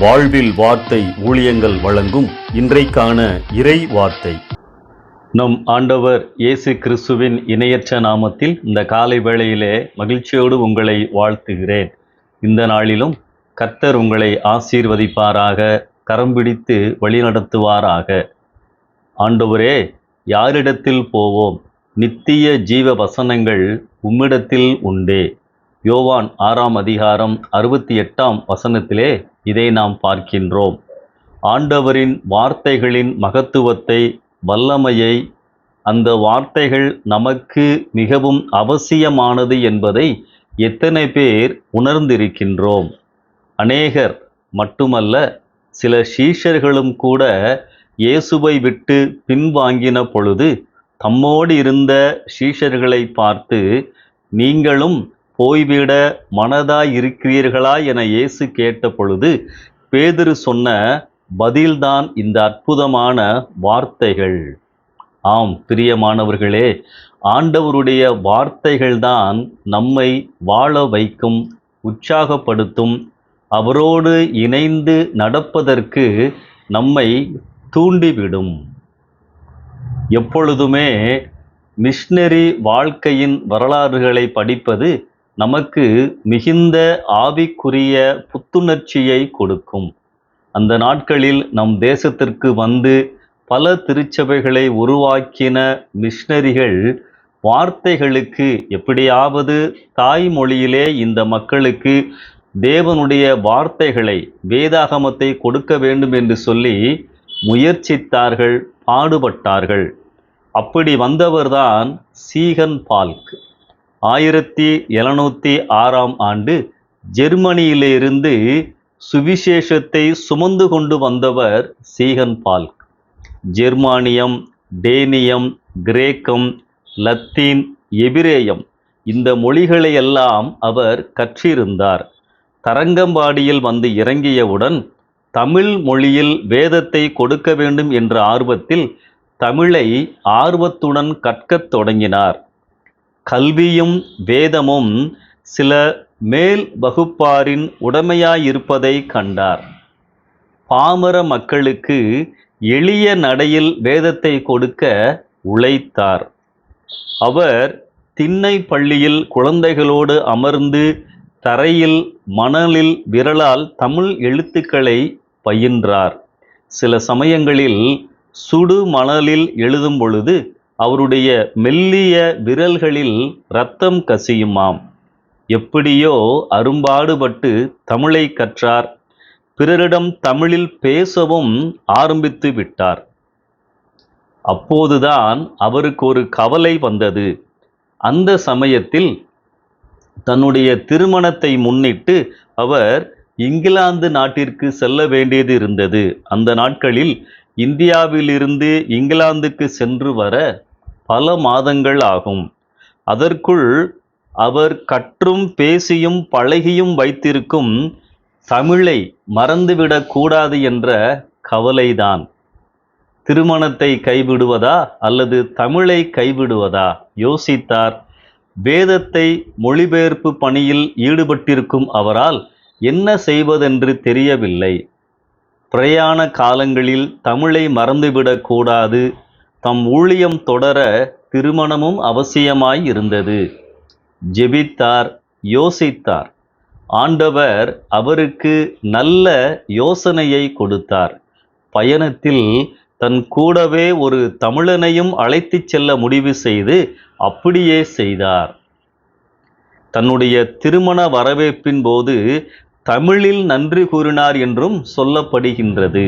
வாழ்வில் வார்த்தை ஊழியங்கள் வழங்கும் இன்றைக்கான இறை வார்த்தை. நம் ஆண்டவர் இயேசு கிறிஸ்துவின் இணையற்ற நாமத்தில் இந்த காலை வேளையிலே மகிழ்ச்சியோடு உங்களை வாழ்த்துகிறேன். இந்த நாளிலும் கர்த்தர் உங்களை ஆசீர்வதிப்பாராக, கரம் பிடித்து வழிநடத்துவாராக. ஆண்டவரே, யாரிடத்தில் போவோம்? நித்திய ஜீவ வசனங்கள் உம்மிடத்தில் உண்டே. யோவான் 6ஆம் அதிகாரம் 68ஆம் வசனத்திலே இதை நாம் பார்க்கின்றோம். ஆண்டவரின் வார்த்தைகளின் மகத்துவத்தை, வல்லமையை, அந்த வார்த்தைகள் நமக்கு மிகவும் அவசியமானது என்பதை எத்தனை பேர் உணர்ந்திருக்கின்றோம்? அநேகர் மட்டுமல்ல, சில சீஷர்களும் கூட இயேசுவை விட்டு பின்வாங்கின பொழுது தம்மோடு இருந்த சீஷர்களை பார்த்து, நீங்களும் போய்விட மனதாயிருக்கிறீர்களா என இயேசு கேட்ட பொழுது பேதுரு சொன்ன பதில்தான் இந்த அற்புதமான வார்த்தைகள். ஆம் பிரியமானவர்களே, ஆண்டவருடைய வார்த்தைகள்தான் நம்மை வாழ வைக்கும், உற்சாகப்படுத்தும், அவரோடு இணைந்து நடப்பதற்கு நம்மை தூண்டிவிடும். எப்பொழுதுமே மிஷனரி வாழ்க்கையின் வரலாறுகளை படிப்பது நமக்கு மிகுந்த ஆவிக்குரிய புத்துணர்ச்சியை கொடுக்கும். அந்த நாட்களில் நம் தேசத்திற்கு வந்து பல திருச்சபைகளை உருவாக்கின மிஷனரிகள் வார்த்தைகளுக்கு எப்படியாவது தாய்மொழியிலே இந்த மக்களுக்கு தேவனுடைய வார்த்தைகளை, வேதாகமத்தை கொடுக்க வேண்டும் என்று சொல்லி முயற்சித்தார்கள், பாடுபட்டார்கள். அப்படி வந்தவர்தான் சீகன் பால்க். 1706ஆம் ஆண்டு ஜெர்மனியிலிருந்து சுவிசேஷத்தை சுமந்து கொண்டு வந்தவர் சீகன் பால்க். ஜெர்மானியம், டேனியம், கிரேக்கம், லத்தீன், எபிரேயம் இந்த மொழிகளையெல்லாம் அவர் கற்றிருந்தார். தரங்கம்பாடியில் வந்து இறங்கியவுடன் தமிழ் மொழியில் வேதத்தை கொடுக்க வேண்டும் என்ற ஆர்வத்தில் தமிழை ஆர்வத்துடன் கற்கத் தொடங்கினார். கல்வியும் வேதமும் சில மேல் வகுப்பாரின் உடைமையாயிருப்பதை கண்டார். பாமர மக்களுக்கு எளிய நடையில் வேதத்தை கொடுக்க உழைத்தார். அவர் திண்ணை பள்ளியில் குழந்தைகளோடு அமர்ந்து தரையில் மணலில் விரலால் தமிழ் எழுத்துக்களை பயின்றார். சில சமயங்களில் சுடு மணலில் எழுதும் பொழுது அவருடைய மெல்லிய விரல்களில் இரத்தம் கசியுமாம். எப்படியோ அரும்பாடுபட்டு தமிழை கற்றார். பிறரிடம் தமிழில் பேசவும் ஆரம்பித்து விட்டார். அப்போதுதான் அவருக்கு ஒரு கவலை வந்தது. அந்த சமயத்தில் தன்னுடைய திருமணத்தை முன்னிட்டு அவர் இங்கிலாந்து நாட்டிற்கு செல்ல வேண்டியது இருந்தது. அந்த நாட்களில் இந்தியாவிலிருந்து இங்கிலாந்துக்கு சென்று வர பல மாதங்கள் ஆகும். அதற்குள் அவர் கற்றும் பேசியும் பழகியும் வைத்திருக்கும் தமிழை மறந்துவிடக் கூடாது என்ற கவலைதான். திருமணத்தை கைவிடுவதா அல்லது தமிழை கைவிடுவதா யோசித்தார். வேதத்தை மொழிபெயர்ப்பு பணியில் ஈடுபட்டிருக்கும் அவரால் என்ன செய்வதென்று தெரியவில்லை. பிரயாண காலங்களில் தமிழை மறந்துவிடக் கூடாது, தம் ஊழியம் தொடர திருமணமும் அவசியமாய் இருந்தது. ஜெபித்தார், யோசித்தார். ஆண்டவர் அவருக்கு நல்ல யோசனையை கொடுத்தார். பயணத்தில் தன் கூடவே ஒரு தமிழனையும் அழைத்துச் செல்ல முடிவு செய்து அப்படியே செய்தார். தன்னுடைய திருமண வரவேற்பின் போது தமிழில் நன்றி கூறினார் என்றும் சொல்லப்படுகின்றது.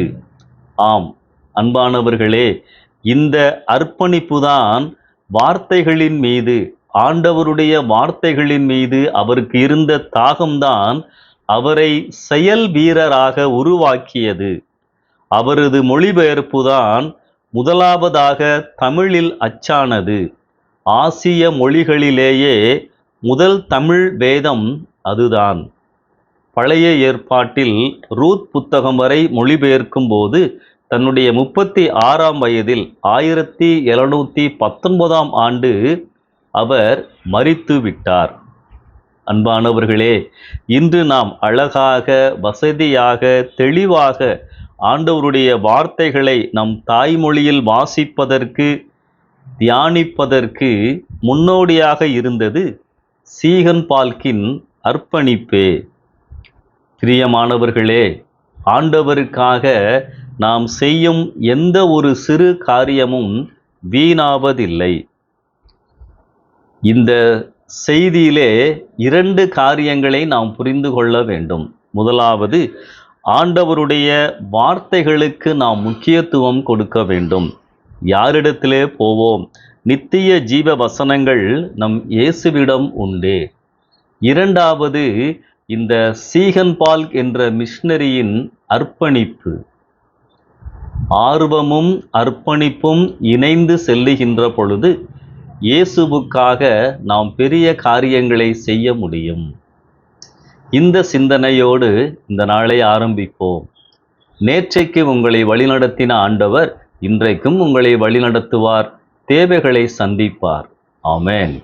ஆம் அன்பானவர்களே, இந்த அர்ப்பணிப்புதான் வார்த்தைகளின் மீது, ஆண்டவருடைய வார்த்தைகளின் மீது அவருக்கு இருந்த தாகம்தான் அவரை செயல் வீரராக உருவாக்கியது. அவரது மொழிபெயர்ப்புதான் முதலாவதாக தமிழில் அச்சானது. ஆசிய மொழிகளிலேயே முதல் தமிழ் வேதம் அதுதான். பழைய ஏற்பாட்டில் ரூத் புத்தகம் வரை மொழிபெயர்க்கும் போது தன்னுடைய 36ஆம் வயதில் 1719ஆம் ஆண்டு அவர் மரித்து விட்டார். அன்பானவர்களே, இன்று நாம் அழகாக, வசதியாக, தெளிவாக ஆண்டவருடைய வார்த்தைகளை நம் தாய்மொழியில் வாசிப்பதற்கு, தியானிப்பதற்கு முன்னோடியாக இருந்தது சீகன் பால்கின் அர்ப்பணிப்பே. பிரியமானவர்களே, ஆண்டவருக்காக நாம் செய்யும் எந்த ஒரு சிறு காரியமும் வீணாவதில்லை. இந்த செய்தியிலே 2 காரியங்களை நாம் புரிந்து கொள்ள வேண்டும். முதலாவது, ஆண்டவருடைய வார்த்தைகளுக்கு நாம் முக்கியத்துவம் கொடுக்க வேண்டும். யாரிடத்திலே போவோம்? நித்திய ஜீவ வசனங்கள் நம் இயேசுவிடம் உண்டே. இரண்டாவது, இந்த சீகன் பால்க் என்ற மிஷனரியின் அர்ப்பணிப்பு. ஆர்வமும் அர்ப்பணிப்பும் இணைந்து செல்லுகின்ற பொழுது இயேசுவுக்காக நாம் பெரிய காரியங்களை செய்ய முடியும். இந்த சிந்தனையோடு இந்த நாளை ஆரம்பிப்போம். நேற்றைக்கு உங்களை வழிநடத்தின ஆண்டவர் இன்றைக்கும் உங்களை வழிநடத்துவார், தேவைகளை சந்திப்பார். ஆமென்.